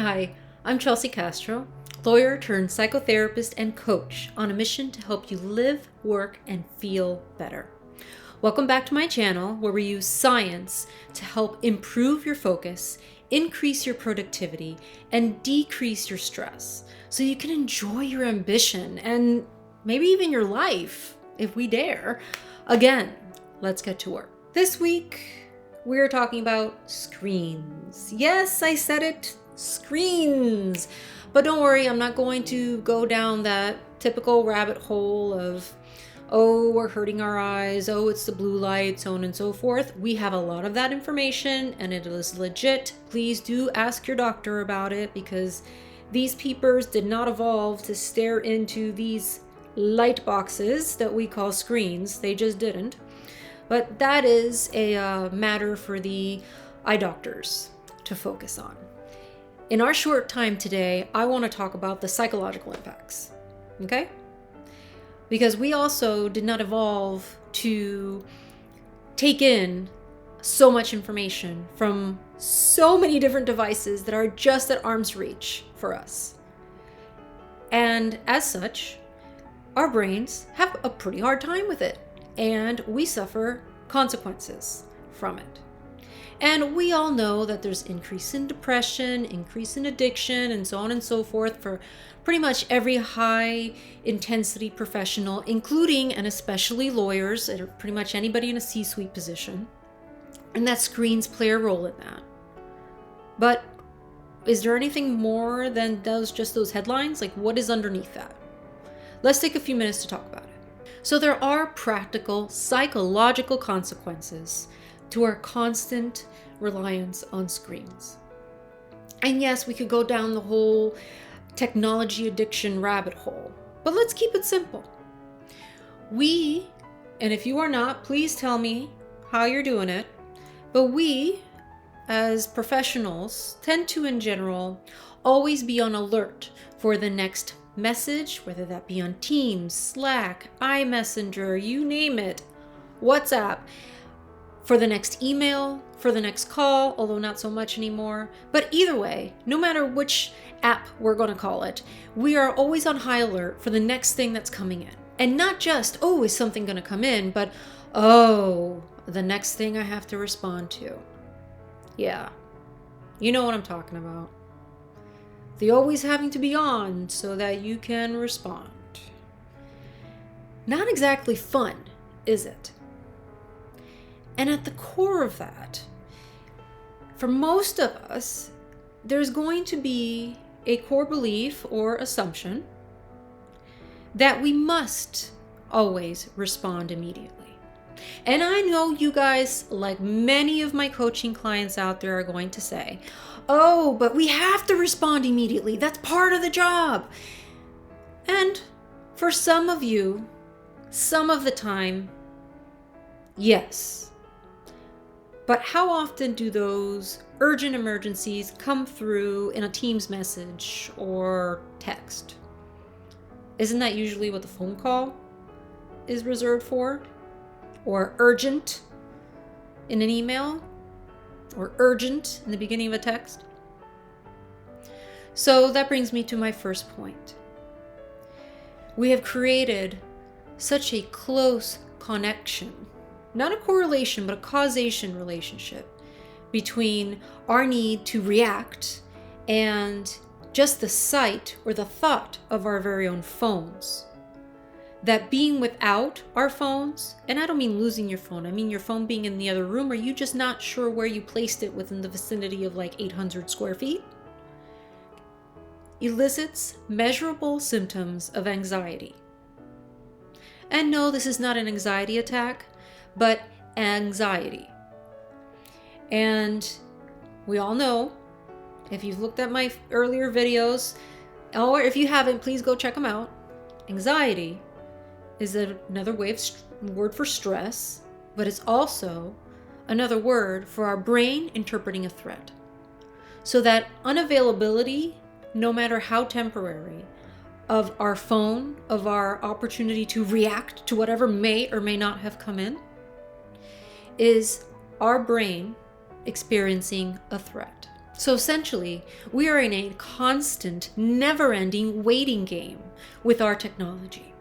Hi, I'm Chelsea Castro, lawyer turned psychotherapist and coach on a mission to help you live, work, and feel better. Welcome back to my channel where we use science to help improve your focus, increase your productivity, and decrease your stress so you can enjoy your ambition and maybe even your life if we dare. Again, let's get to work. This week, we're talking about screens. Yes, I said it. Screens. But don't worry, I'm not going to go down that typical rabbit hole of, oh, we're hurting our eyes, oh, it's the blue light, so on and so forth. We have a lot of that information and it is legit. Please do ask your doctor about it because these peepers did not evolve to stare into these light boxes that we call screens. They just didn't. But that is a matter for the eye doctors to focus on. In our short time today, I want to talk about the psychological impacts, okay? Because we also did not evolve to take in so much information from so many different devices that are just at arm's reach for us. And as such, our brains have a pretty hard time with it, and we suffer consequences from it. And we all know that there's increase in depression, increase in addiction, and so on and so forth for pretty much every high intensity professional, including and especially lawyers, or pretty much anybody in a C-suite position. And that screens play a role in that. But is there anything more than just those headlines? Like, what is underneath that? Let's take a few minutes to talk about it. So there are practical psychological consequences to our constant reliance on screens. And yes, we could go down the whole technology addiction rabbit hole, but let's keep it simple. And if you are not, please tell me how you're doing it, but we, as professionals, tend to, in general, always be on alert for the next message, whether that be on Teams, Slack, iMessenger, you name it, WhatsApp, for the next email, for the next call, although not so much anymore. But either way, no matter which app we're going to call it, we are always on high alert for the next thing that's coming in. And not just, oh, is something going to come in, but, oh, the next thing I have to respond to. Yeah, you know what I'm talking about. The always having to be on so that you can respond. Not exactly fun, is it? And at the core of that, for most of us, there's going to be a core belief or assumption that we must always respond immediately. And I know you guys, like many of my coaching clients out there, are going to say, oh, but we have to respond immediately. That's part of the job. And for some of you, some of the time, yes. But how often do those urgent emergencies come through in a Teams message or text? Isn't that usually what the phone call is reserved for? Or urgent in an email? Or urgent in the beginning of a text? So that brings me to my first point. We have created such a close connection, not a correlation, but a causation relationship between our need to react and just the sight or the thought of our very own phones. That being without our phones, and I don't mean losing your phone, I mean your phone being in the other room, or you just not sure where you placed it within the vicinity of like 800 square feet, elicits measurable symptoms of anxiety. And no, this is not an anxiety attack, but anxiety. And we all know, if you've looked at my earlier videos, or if you haven't, please go check them out. Anxiety is another word for stress, but it's also another word for our brain interpreting a threat. So that unavailability, no matter how temporary, of our phone, of our opportunity to react to whatever may or may not have come in, is our brain experiencing a threat. So essentially, we are in a constant, never-ending waiting game with our technology.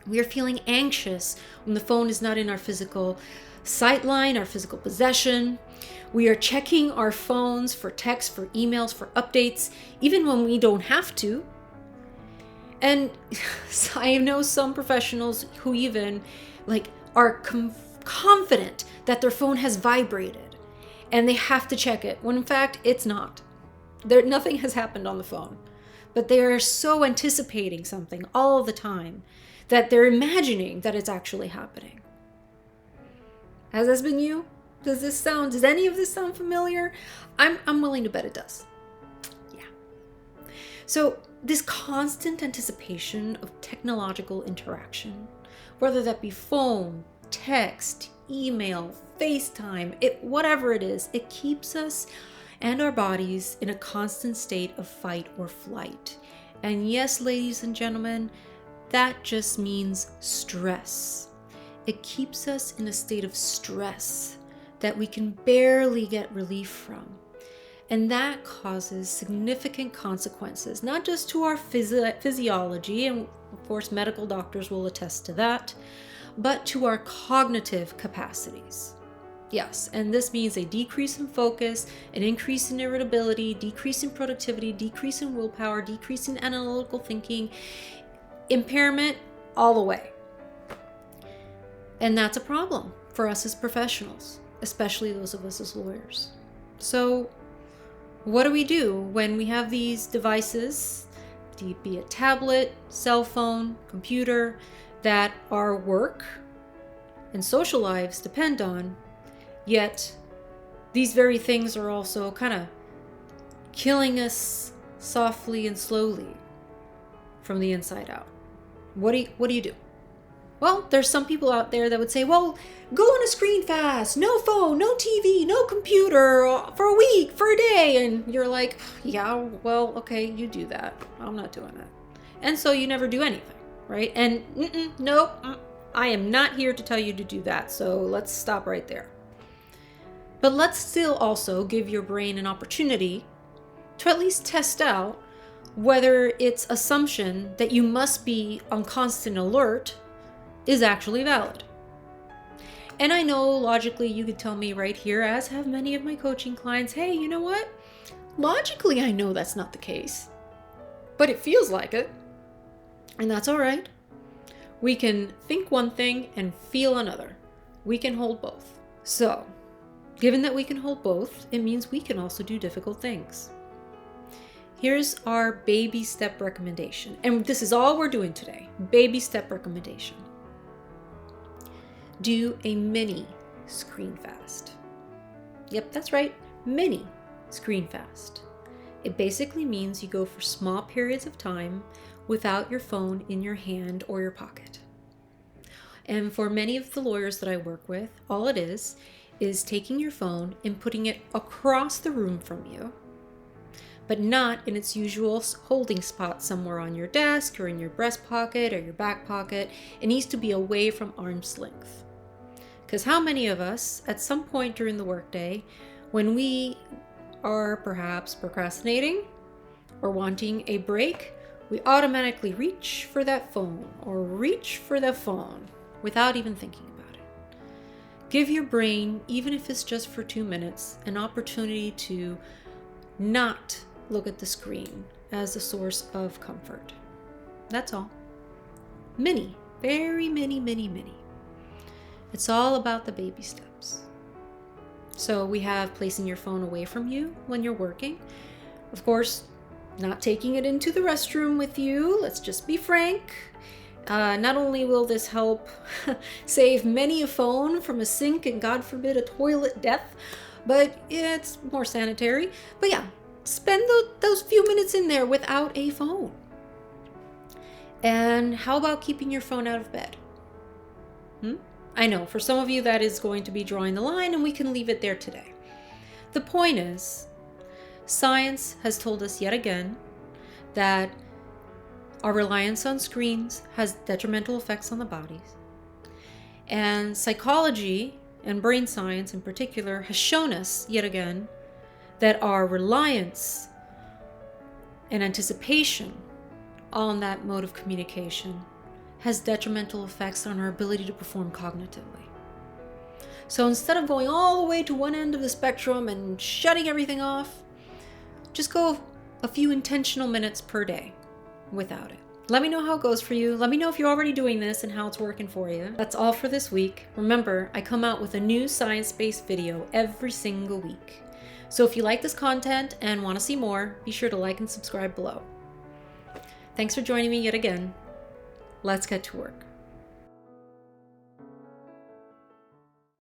We are feeling anxious when the phone is not in our physical sight line, our physical possession. We are checking our phones for texts, for emails, for updates, even when we don't have to. And I know some professionals who even are confident that their phone has vibrated and they have to check it, when in fact it's not. Nothing has happened on the phone, but they are so anticipating something all the time that they're imagining that it's actually happening. Has this been you? Does any of this sound familiar? I'm willing to bet it does. Yeah. So this constant anticipation of technological interaction, whether that be phone, text, email, FaceTime, whatever it is, it keeps us and our bodies in a constant state of fight or flight. And yes, ladies and gentlemen, that just means stress. It keeps us in a state of stress that we can barely get relief from. And that causes significant consequences, not just to our physiology, and of course medical doctors will attest to that, but to our cognitive capacities. Yes, and this means a decrease in focus, an increase in irritability, decrease in productivity, decrease in willpower, decrease in analytical thinking, impairment, all the way. And that's a problem for us as professionals, especially those of us as lawyers. So what do we do when we have these devices, be it tablet, cell phone, computer, that our work and social lives depend on, yet these very things are also kind of killing us softly and slowly from the inside out? What do you do? Well, there's some people out there that would say, well, go on a screen fast, no phone, no TV, no computer for a week, for a day. And you're like, yeah, well, okay, you do that. I'm not doing that. And so you never do anything, right? And nope, I am not here to tell you to do that. So let's stop right there. But let's still also give your brain an opportunity to at least test out whether its assumption that you must be on constant alert is actually valid. And I know logically you could tell me right here, as have many of my coaching clients, hey, you know what? Logically, I know that's not the case, but it feels like it. And that's all right. We can think one thing and feel another. We can hold both. So, given that we can hold both, it means we can also do difficult things. Here's our baby step recommendation. And this is all we're doing today. Baby step recommendation. Do a mini screen fast. Yep, that's right. Mini screen fast. It basically means you go for small periods of time without your phone in your hand or your pocket. And for many of the lawyers that I work with, all it is taking your phone and putting it across the room from you, but not in its usual holding spot somewhere on your desk or in your breast pocket or your back pocket. It needs to be away from arm's length. Because how many of us, at some point during the workday, when we are perhaps procrastinating or wanting a break, we automatically reach for that phone or reach for the phone without even thinking about it. Give your brain, even if it's just for 2 minutes, an opportunity to not look at the screen as a source of comfort. That's all. Mini, very mini. It's all about the baby steps. So we have placing your phone away from you when you're working. Of course, not taking it into the restroom with you. Let's just be frank. Not only will this help save many a phone from a sink and, God forbid, a toilet death, but it's more sanitary. But yeah, spend those few minutes in there without a phone. And how about keeping your phone out of bed? I know, for some of you that is going to be drawing the line, and we can leave it there today. The point is, science has told us yet again that our reliance on screens has detrimental effects on the bodies. And psychology, and brain science in particular, has shown us yet again that our reliance and anticipation on that mode of communication has detrimental effects on our ability to perform cognitively. So instead of going all the way to one end of the spectrum and shutting everything off, just go a few intentional minutes per day without it. Let me know how it goes for you. Let me know if you're already doing this and how it's working for you. That's all for this week. Remember, I come out with a new science-based video every single week. So if you like this content and want to see more, be sure to like and subscribe below. Thanks for joining me yet again. Let's get to work.